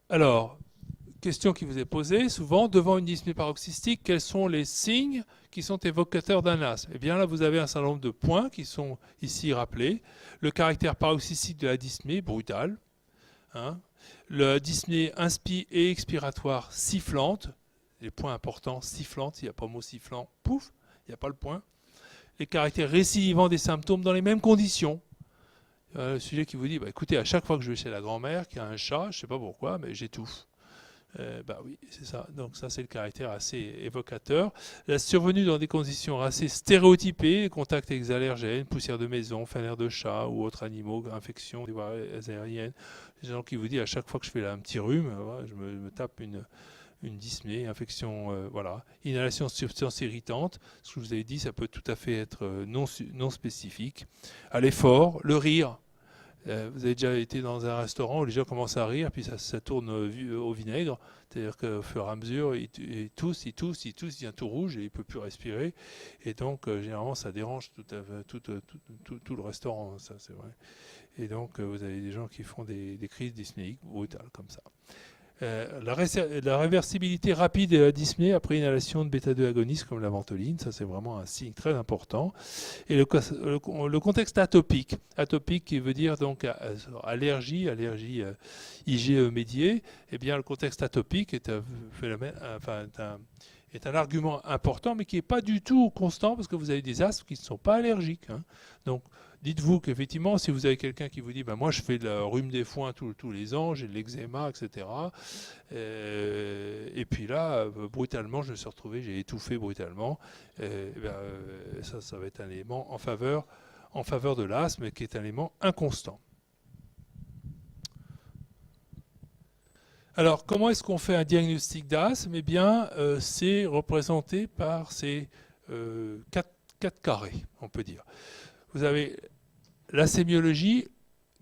Alors, question qui vous est posée souvent, devant une dyspnée paroxystique, quels sont les signes qui sont évocateurs d'un asthme? Eh bien là, vous avez un certain nombre de points qui sont ici rappelés. Le caractère paroxystique de la dyspnée, brutale. Hein. La dyspnée et expiratoire sifflante. Les points importants, sifflante, s'il n'y a pas le mot sifflant, pouf, il n'y a pas le point. Les caractères récidivants des symptômes dans les mêmes conditions. Le sujet qui vous dit, bah, écoutez, à chaque fois que je vais chez la grand-mère qui a un chat, je ne sais pas pourquoi, mais j'étouffe. Bah oui, c'est ça. Donc ça, c'est le caractère assez évocateur. La survenue dans des conditions assez stéréotypées, contact avec des allergènes, poussière de maison, fanère de chat ou autres animaux, infection des voies aériennes. Des gens qui vous disent à chaque fois que je fais là, un petit rhume, voilà, je me tape une dyspnée, infection, voilà. Inhalation de substances irritantes, ce que je vous avais dit, ça peut tout à fait être non spécifique. À l'effort, le rire. Vous avez déjà été dans un restaurant où les gens commencent à rire, puis ça tourne au vinaigre. C'est-à-dire qu'au fur et à mesure, il tousse, il devient tout rouge et il ne peut plus respirer. Et donc, généralement, ça dérange tout le restaurant, ça c'est vrai. Et donc, vous avez des gens qui font des crises dyspnéiques brutales comme ça. La réversibilité rapide de la dyspnée après inhalation de bêta-2 agonistes comme la ventoline, ça c'est vraiment un signe très important. Et le contexte atopique, atopique qui veut dire donc allergie IgE médiée, eh bien le contexte atopique est un phénomène, enfin est un argument important, mais qui n'est pas du tout constant parce que vous avez des asthmes qui ne sont pas allergiques. Hein. Donc dites-vous qu'effectivement, si vous avez quelqu'un qui vous dit, ben, moi je fais le rhume des foins tous les ans, j'ai de l'eczéma, etc. Et puis là, brutalement, je me suis retrouvé, j'ai étouffé brutalement. Ça va être un élément en faveur de l'asthme, qui est un élément inconstant. Alors, comment est-ce qu'on fait un diagnostic d'asthme? Eh bien, c'est représenté par ces quatre carrés, on peut dire. Vous avez la sémiologie,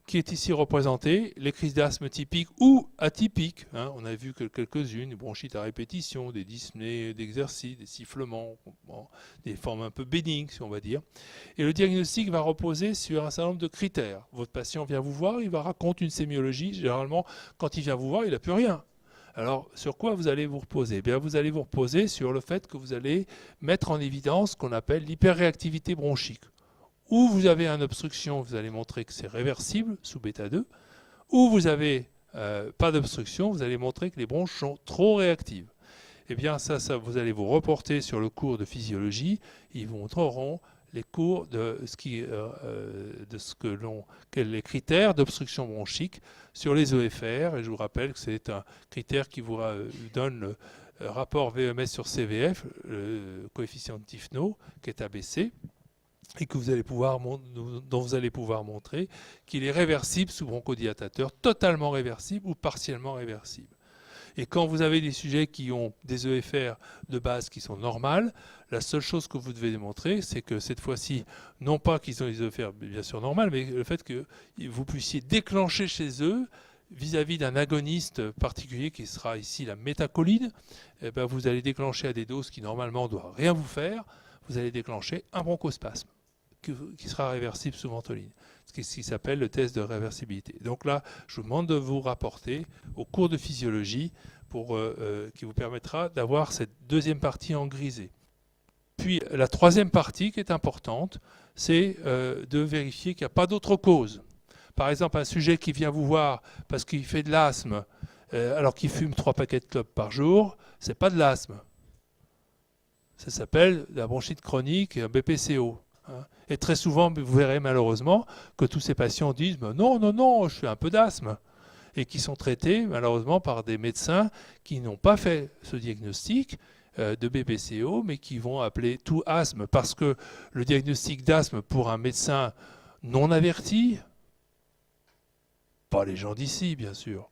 qui est ici représentée, les crises d'asthme typiques ou atypiques. Hein, on a vu que quelques-unes, des bronchites à répétition, des dyspnées d'exercice, des sifflements, bon, des formes un peu bénignes, si on va dire. Et le diagnostic va reposer sur un certain nombre de critères. Votre patient vient vous voir, il va raconter une sémiologie. Généralement, quand il vient vous voir, il n'a plus rien. Alors, sur quoi vous allez vous reposer? Eh bien, vous allez vous reposer sur le fait que vous allez mettre en évidence ce qu'on appelle l'hyperréactivité bronchique. Ou vous avez une obstruction, vous allez montrer que c'est réversible sous bêta-2, ou vous n'avez pas d'obstruction, vous allez montrer que les bronches sont trop réactives. Eh bien, ça, vous allez vous reporter sur le cours de physiologie. Ils vous montreront les cours de les critères d'obstruction bronchique sur les EFR. Et je vous rappelle que c'est un critère qui vous donne le rapport VMS sur CVF, le coefficient de Tifno, qui est abaissé et que dont vous allez pouvoir montrer qu'il est réversible sous bronchodilatateur, totalement réversible ou partiellement réversible. Et quand vous avez des sujets qui ont des EFR de base qui sont normales, la seule chose que vous devez démontrer, c'est que cette fois-ci, non pas qu'ils ont des EFR bien sûr normales, mais le fait que vous puissiez déclencher chez eux, vis-à-vis d'un agoniste particulier qui sera ici la métacholine, eh ben vous allez déclencher à des doses qui normalement ne doivent rien vous faire, vous allez déclencher un bronchospasme qui sera réversible sous ventoline, ce qui s'appelle le test de réversibilité. Donc là, je vous demande de vous rapporter au cours de physiologie qui vous permettra d'avoir cette deuxième partie en grisé. Puis la troisième partie qui est importante, c'est de vérifier qu'il n'y a pas d'autre cause. Par exemple, un sujet qui vient vous voir parce qu'il fait de l'asthme alors qu'il fume 3 paquets de clopes par jour, c'est pas de l'asthme. Ça s'appelle la bronchite chronique et un BPCO. Hein. Et très souvent, vous verrez malheureusement que tous ces patients disent non, non, non, je fais un peu d'asthme. Et qui sont traités malheureusement par des médecins qui n'ont pas fait ce diagnostic de BPCO, mais qui vont appeler tout asthme parce que le diagnostic d'asthme pour un médecin non averti, pas les gens d'ici bien sûr,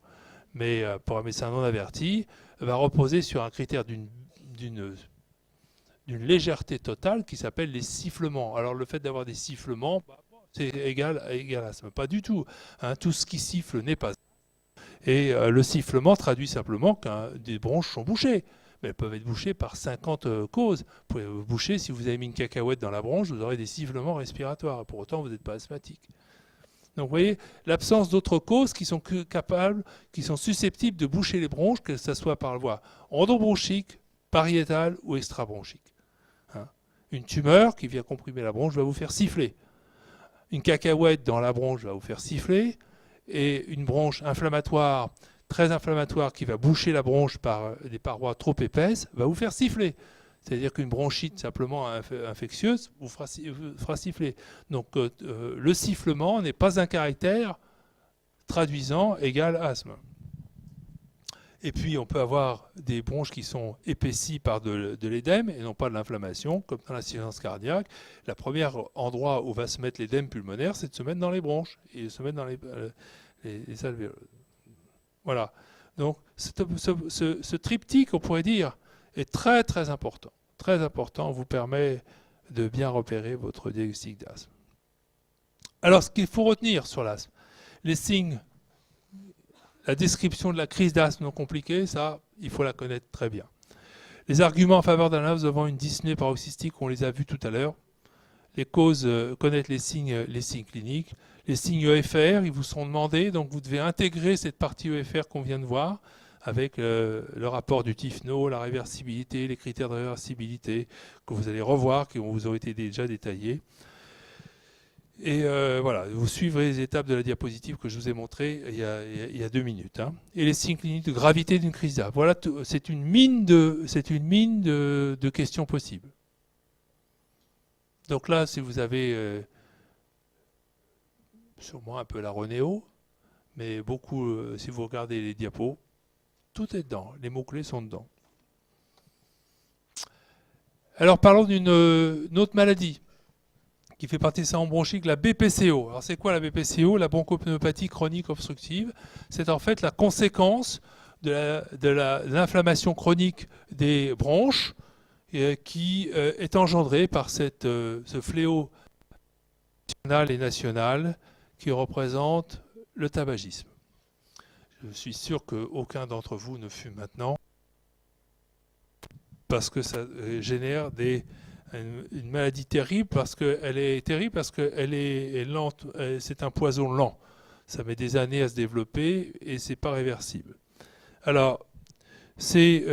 mais pour un médecin non averti, va reposer sur un critère d'une légèreté totale qui s'appelle les sifflements. Alors le fait d'avoir des sifflements, c'est égal à asthme. Pas du tout. Hein, tout ce qui siffle n'est pas. Et le sifflement traduit simplement que des bronches sont bouchées. Mais elles peuvent être bouchées par 50 causes. Vous pouvez vous boucher, si vous avez mis une cacahuète dans la bronche, vous aurez des sifflements respiratoires. Pour autant, vous n'êtes pas asthmatique. Donc vous voyez, l'absence d'autres causes qui sont capables, qui sont susceptibles de boucher les bronches, que ce soit par voie endobronchique, pariétale ou extrabronchique. Hein. Une tumeur qui vient comprimer la bronche va vous faire siffler. Une cacahuète dans la bronche va vous faire siffler. Et une bronche inflammatoire, très inflammatoire, qui va boucher la bronche par des parois trop épaisses, va vous faire siffler. C'est-à-dire qu'une bronchite simplement infectieuse vous fera siffler. Donc le sifflement n'est pas un caractère traduisant égal asthme. Et puis on peut avoir des bronches qui sont épaissies par de l'édème et non pas de l'inflammation, comme dans l'insuffisance cardiaque. Le premier endroit où va se mettre l'édème pulmonaire, c'est de se mettre dans les bronches et de se mettre dans les alvéoles. Voilà. Donc ce triptyque, on pourrait dire, est très très important. Très important, vous permet de bien repérer votre diagnostic d'asthme. Alors ce qu'il faut retenir sur l'asthme, les signes, la description de la crise d'asthme non compliquée, ça, il faut la connaître très bien. Les arguments en faveur d'un asthme devant une dyspnée paroxystique, on les a vus tout à l'heure. Les causes, connaître les signes cliniques. Les signes EFR, ils vous sont demandés, donc vous devez intégrer cette partie EFR qu'on vient de voir, avec le rapport du TIFNO, la réversibilité, les critères de réversibilité que vous allez revoir, qui vous ont été déjà détaillés. Et voilà, vous suivrez les étapes de la diapositive que je vous ai montrée il y a 2 minutes. Hein. Et les signes cliniques de gravité d'une crise d'asthme. Voilà, c'est une mine de questions possibles. Donc là, si vous avez sûrement un peu la Ronéo, mais beaucoup, si vous regardez les diapos, tout est dedans, les mots-clés sont dedans. Alors parlons d'une autre maladie qui fait partie de ça en bronchique, la BPCO. Alors c'est quoi la BPCO? La bronchopneumopathie chronique obstructive. C'est en fait la conséquence de l'inflammation chronique des bronches qui est engendrée par ce fléau national et national qui représente le tabagisme. Je suis sûr qu'aucun d'entre vous ne fume maintenant parce que ça génère une maladie terrible, parce qu'elle est terrible, parce qu'elle est lente, c'est un poison lent. Ça met des années à se développer et c'est pas réversible. Alors, c'est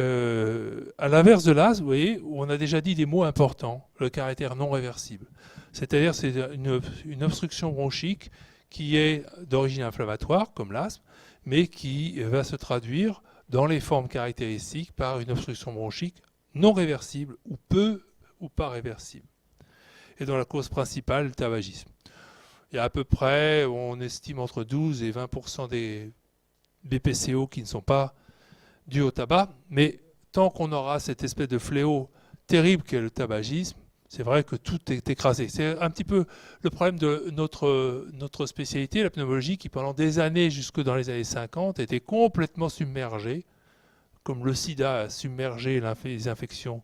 à l'inverse de l'asthme, vous voyez, où on a déjà dit des mots importants, le caractère non réversible. C'est-à-dire c'est une obstruction bronchique qui est d'origine inflammatoire, comme l'asthme, mais qui va se traduire dans les formes caractéristiques par une obstruction bronchique non réversible ou peu ou pas réversible. Et dont la cause principale, le tabagisme. Il y a à peu près, on estime entre 12 et 20% des BPCO qui ne sont pas dus au tabac, mais tant qu'on aura cette espèce de fléau terrible qu'est le tabagisme, c'est vrai que tout est écrasé. C'est un petit peu le problème de notre spécialité, la pneumologie, qui pendant des années, jusque dans les années 50, était complètement submergée, comme le sida a submergé les infections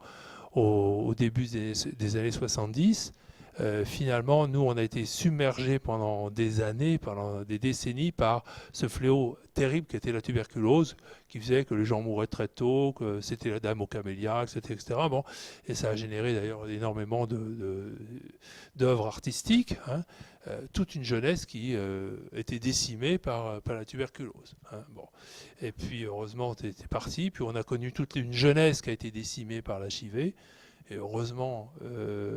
au début des années 70. Finalement, nous, on a été submergés pendant des années, pendant des décennies, par ce fléau terrible qui était la tuberculose, qui faisait que les gens mouraient très tôt, que c'était la dame aux camélias, etc. Bon, et ça a généré d'ailleurs énormément d'œuvres artistiques, hein, toute une jeunesse qui était décimée par la tuberculose. Hein, bon. Et puis, heureusement, c'est parti. Puis, on a connu toute une jeunesse qui a été décimée par l'HIV. Et heureusement,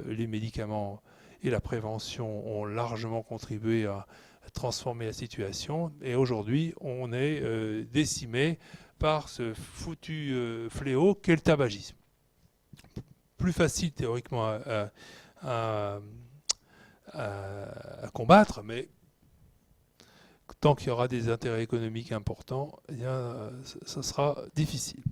les médicaments et la prévention ont largement contribué à transformer la situation. Et aujourd'hui, on est décimé par ce foutu fléau qu'est le tabagisme. Plus facile théoriquement à combattre, mais tant qu'il y aura des intérêts économiques importants, eh bien, ça sera difficile.